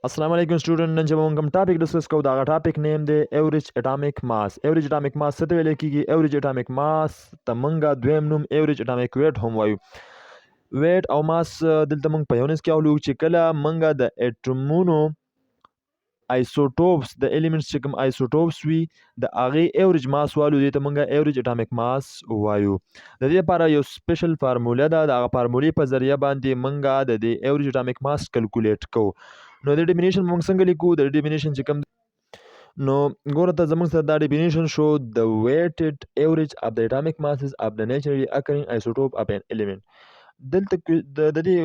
السلام علیکم سټوډنټ نن چې موږ کوم ټاپک ډسکس کوو دا ټاپک نیم دی ایوریج اټامیک ماس. ایوریج اټامیک ماس څه ته ویل کیږي؟ ایوریج اټامیک ماس ته موږ دویم نوم ایوریج اټامیک ویټ هم وایو. ویټ او ماس دلته موږ په یونس کې اولو چې کله موږ د اټومونو آیسوټوپس د الیمنټس چې کوم آیسوټوپس وي د هغې ایوریج ماس والو دې ته موږ ایوریج اټامیک ماس وایو. د دې لپاره یو سپیشل فارموله ده، د هغه فارمولې په ذریعه باندې موږ د دې ایوریج اټامیک ماس کلکولیټ کوو. نو د ډیفینیشن موږ څنګه لیکو؟ د ډیفینیشن چې کوم نو ګوره ته زموږ سره دا ډیفینیشن شو د ویټډ ایوریج اف د اټامیک ماسز اف د نیچرلی اکرینګ آیسوټوپ اف ان الیمنٹ. دلته د دې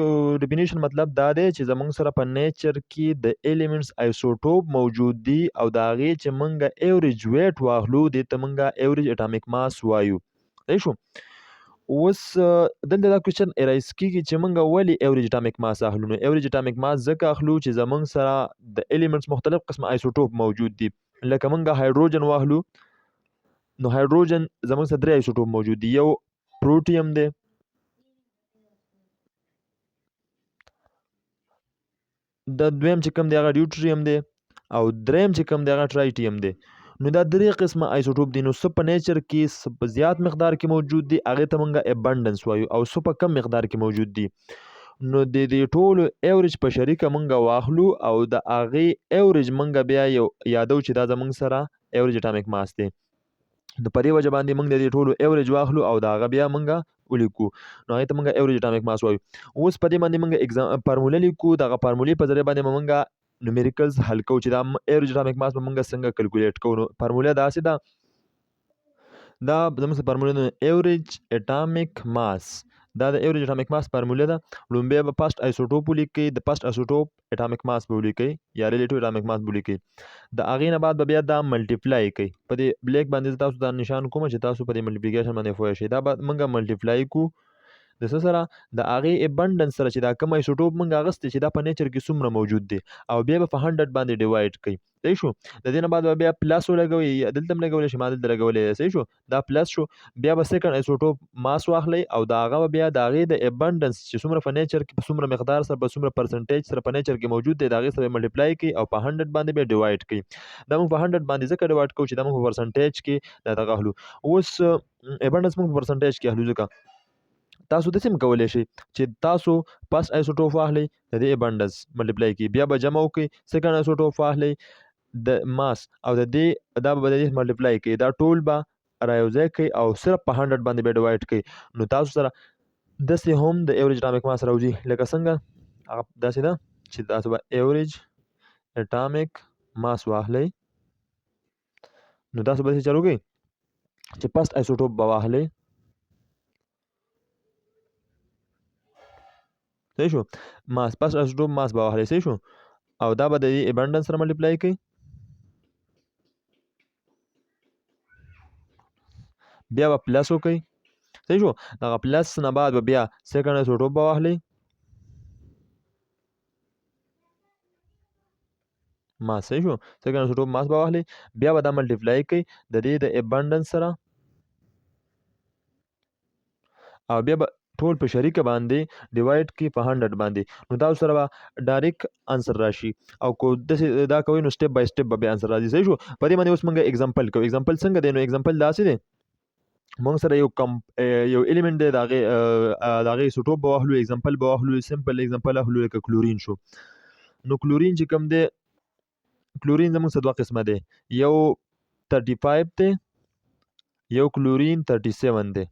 ډیفینیشن مطلب دا دی چې زموږ سره په نیچر کې د الیمنټس آیسوټوپ موجود دي او د هغې چې موږ ایوریج ویټ واخلو دې ته موږ ایوریج اټامیک ماس وایو. صحیح شو؟ اوس دلته دا کوېشن رایز کیږي چې موږ ولې ایوریج اټامیک ماس اخلو؟ نو ایوریج اټامیک ماس ځکه اخلو چې زموږ سره د الیمنټس مختلف قسم آیسوټوپ موجود دي. لکه موږ هایدروجن واخلو نو هایدروجن زموږ سره 3 آیسوټوپ موجود دي. یو پروټیم دی، د دویم چې کوم دی هغه ډیوټریم دی او دریم چې کوم دی هغه ټرایټیم دی. نو دا 3 قسمه آیسوټوپ دي. نو څه په نیچر کې څه په زیات مقدار کې موجود دي هغې ته موږ ابنډنس وایو، او څه په کم مقدار کې موجود دي. نو د دې ټولو ایوریج په شریکه موږ واخلو او د هغې ایوریج موږ بیا یو یادو چې دا زموږ سره ایوریج اټامیک ماس دی. نو په دې وجه باندې موږ د دې ټولو ایوریج واخلو او د هغه بیا موږ ولیکو، نو هغې ته موږ ایوریج اټامیک ماس وایو. اوس په دې باندې موږ فارموله لیکو، دغه فارمولې په ذریعه باندې موږ نومیریکلز حل کوو چې دا ایوریج اټامیک ماس به موږ څنګه کلکولیټ کوو. نو فارموله داسې ده، دا زموږ فارموله ده ایوریج اټامیک ماس. دا د ایوریج اټامیک ماس فارموله ده. لومبی به فرست آیسوټوپ ولیکئ، د فرست آیسوټوپ اټامیک ماس به ولیکئ یا ریلیټیو اټامیک ماس به ولیکئ. د هغې نه بعد به بیا دا ملټیپلای کوئ. په دې بلیک باندې تاسو دا نشان کوم چې تاسو په دې ملټیپلیکیشن باندې پوه شئ. دا به موږ ملټیپلای کوو د څه سره؟ د هغې ابنډنس سره چې دا کوم آیسوټوپ موږ اخیستی چې دا په نیچر کې څومره موجود دی، او بیا به په 100 باندې ډیوایډ کوي. صحیح شو؟ د دې نه بعد به بیا پلس ولګوئ، یا دلته هم لګولی شئ، ما دلته لګولی دی. صحیح شو؟ دا پلس شو. بیا به سیکنډ آیسوټوپ ماس واخلئ او د هغه به بیا د هغې د ابنډنس چې څومره په نیچر کې په څومره مقدار سره په څومره پرسنټیج سره په نیچر کې موجود دی د هغې سره ملټیپلای کوي او په 100 باندې بیا ډیوایډ کوي. دا موږ په 100 باندې ځکه ډیوایډ کوو چې دا موږ په پرسنټیج کې دا دغه اخلو. اوس ابنډنس موږ په پرسنټیج کې اخلو. ځکه تاسو داسې هم کولی شئ چې تاسو فرست آیسوټوپ واخلئ د دې ابنډنس ملټیپلای کړئ، بیا به جمع وکړئ، سیکنډ آیسوټوپ واخلئ د ماس او د دې دا به د دې ملټیپلای کړئ، دا ټول به رایوځای کړئ او صرف په 100 باندې به ډیوایډ کړئ. نو تاسو سره داسې هم د ایوریج اټامیک ماس راوځي لکه څنګه هغه داسې ده چې تاسو به ایوریج اټامیک ماس واخلئ. نو تاسو به داسې چلو کوئ چې فرست آیسوټوپ به واخلئ. صحیح شو؟ ماس فرست آیسوټوپ ماس به واخلئ. صحیح شو؟ او دا به د دې ابنډنس سره ملټیپلای کوئ، بیا به پلس وکئ. صحیح شو؟ دغه پلس نه بعد به بیا سیکنډ آیسوټوپ به واخلئ ماس. صحیح شو؟ سیکنډ آیسوټوپ ماس به واخلئ، بیا به دا ملټیپلای کوئ د دې د ابنډنس سره او بیا به ټول په شریکه باندې ډیوایډ کړي په 100 باندې. نو تاسو سره به ډایرکټ انسر راشي، او کو داسې دا کوئ نو سټیپ بای سټیپ به بیا انسر راځي. صحیح شو؟ په دې باندې اوس موږ اگزامپل کوو. اگزامپل څنګه دی؟ نو اگزامپل داسې دی، موږ سره یو الیمنٹ دی، د هغې ایسوټوپ به واخلو، اگزامپل به واخلو، سمپل اگزامپل اخلو لکه کلورین شو. نو کلورین چې کوم دی، کلورین زموږ سره 2 قسمه دی، یو 35 دی، یو کلورین 37 دی.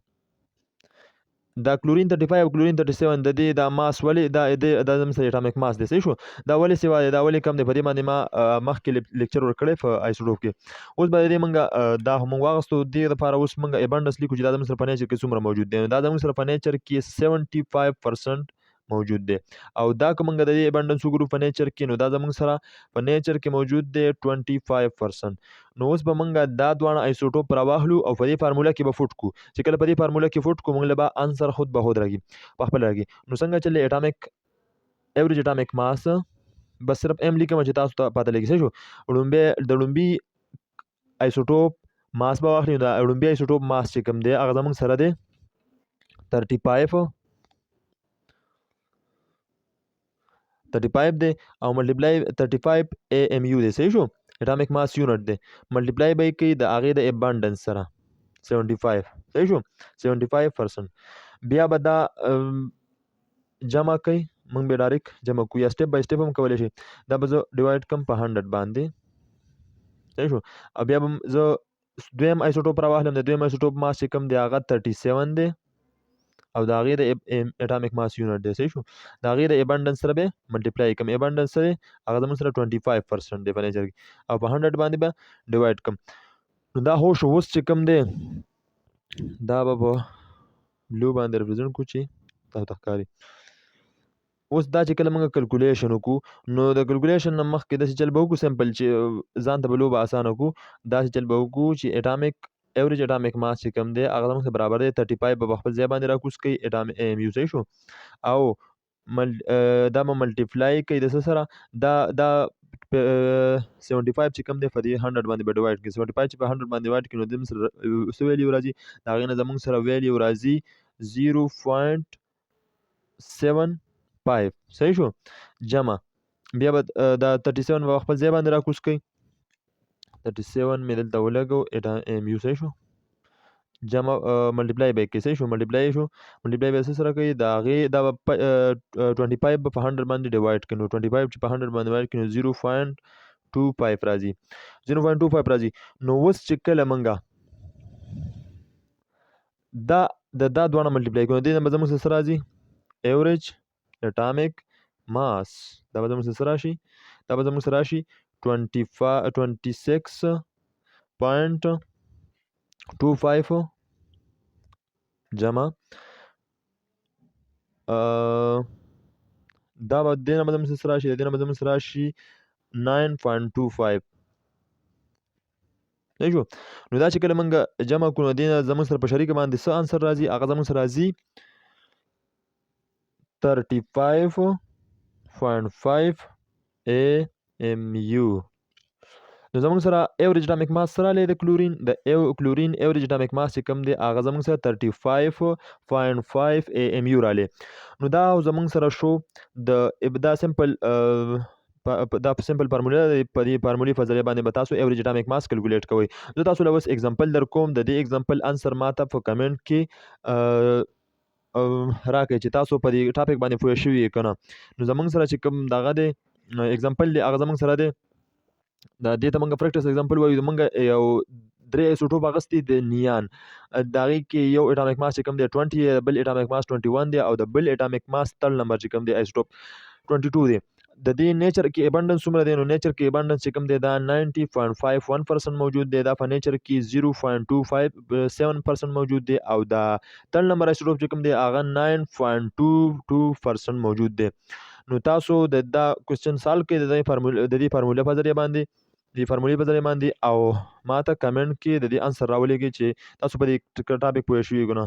دا کلورین 35 او کلورین 37 د دې دا ماس ولې دا زموږ سره اټامیک ماس دی. صحیح شو؟ دا ولې سیوا دی، دا ولې کم دی؟ په دې باندې ما مخکې لیکچر ورکړی په آیسوټوپ کې. اوس به د دې موږ دا موږ واغستو دې دپاره اوس موږ ابنډنس لیکو چې دا زموږ سره په نیچر کې څومره موجود دی. دا زموږ سره په نیچر کې 75% موجود دی، او دا که موږ د دې ابنډنس وګورو په نیچر کې، نو دا زموږ سره په نیچر کې موجود دی 25%. نو اوس به موږ دا دواړه آیسوټوپ راواخلو او په دې فارموله کې به فوټ کو، چې کله په دې فارموله کې فوټ کو موږ له به انسر خود به خود راځي، په خپل راځي. نو څنګه چې اټامیک ایوریج اټامیک ماس بس صرف ام لیکم چې تاسو ته پته لګي. صحیح شو؟ د لومبي آیسوټوپ ماس به واخلي. دا لومبي آیسوټوپ ماس چې کوم دی هغه زموږ سره دی 35 35 دی او ملټیپلای 35 AMU دی. صحیح شو. اټامیک ماس یونټ دی. ملټیپلای به کوي د هغې د ابانډنس سره 75. صحیح شو. 75%. بیا به دا جمع کوي، موږ به ډایرکټ جمع کوو یا سټیپ بای سټیپ هم کولی شي. دا به زه ډیوایډ کړم په 100 باندې. صحیح شو. او بیا به زه دویم آیسوټوپ راواخلم. د دویم آیسوټوپ ماس چې کوم دی هغه 37 دی او د هغې د اټامیک ماس یونټ دی. صحیح شو. د هغې د ابانډنس سره به ملټیپلای کوم. ابانډنس سره هغه زموږ سره 25% دی په نیچر کې او په 100 باندې به ډیوایډ کوم. نو دا هو شو. اوس چې کوم دی دا به په بلو باندې ریپرزینټ کو چې تاسو ته ښکاري. اوس دا چې کله موږ کلکولیشن وکړو نو د کلکولیشن نه مخکې داسې چل به وکړو سمپل چې ځان ته به لوبه اسانه کړو. داسې چل به وکړو چې ایوریج اټامیک ماس چې کوم دی هغه زموږ ته برابر دی 35 به خپل ځای باندې راکوز کوي AMU. صحیح شو. او دا به ملټیپلای کوي د څه سره دا 75 چې کوم دی په دې 100 باندې به ډیوایډ کړي. 75 چې په 100 باندې ډیوایډ کړي نو دې سره څه ویلیو راځي؟ د هغې نه زموږ سره ویلیو راځي 0.75. صحیح شو. جمع بیا به دا 37 به خپل ځای باندې راکوز کوي. 37 مې دلته ولګو AMU. صحیح شو. جمع ملټیپلای به کوي. صحیح شو. ملټیپلای شو. ملټیپلای به څه سره کوي؟ د هغې دا 25 به په 100 باندې ډیوایډ کړي. نو 25 چې په 100 باندې ډیوایډ کړي نو 0.25 راځي. 0.25 راځي. نو اوس چې کله منګه دا دواړه ملټیپلای کوو دې نه به زموږ څه راځي؟ ایوریج اټامیک ماس. دا به زموږ څه راشي؟ دا به زموږ راشي 26.25 جمع دا به دې نه به زموږ څه راشي؟ دې نه به زموږ راشي 9.25. صحیح شو. نو دا چې کله موږ جمع کړو دې نه زموږ سره په شریکه باندې څه انسر راځي؟ هغه زموږ سره راځي 35.5 AMU. نو زموږ سره ایوریج اټامیک ماس سره راغلی د کلورین. د کلورین ایوریج اټامیک ماس چې کوم دی هغه زموږ سره 35.5 AMU راغلی. نو دا زموږ سره شو دا سمپل فارموله ده. په دې فارمولې په ذریعه باندې به تاسو ایوریج اټامیک ماس کلکولیټ کوئ. زه تاسو له اوس اگزامپل در کوم. د دې اگزامپل انسر ماته په کمنټ کې راکړئ چې تاسو په دې ټاپک باندې پوه شوي یې که نه. نو زموږ سره چې کوم دغه دی اگزامپل دی هغه زموږ سره دی دا دې ته موږ پریکټس اگزامپل وایو. موږ یو 3 ایسوټوپ اخیستی د نیان. د هغې کې یو اټامیک ماس چې کوم دی 20 دی، بل اټامیک ماس 21 دی او د بل اټامیک ماس تل نمبر چې کوم دی ایسوټوپ 22 دی. د دې نیچر کې ابانډنس څومره دی؟ نو نیچر کې ابانډنس چې کوم دی دا 90.51% موجود دی. دا په نیچر کې 0.27% موجود دی او دا تل نمبر ایسوټوپ چې کوم دی هغه 9.22% موجود دی. نو تاسو دا کوېسچن سالو کړئ د دې فارموله په ذریعه باندې او ما ته کمنټ کې د دې انسر راولېږئ چې تاسو په دې ټاپک پوه شوي که نه.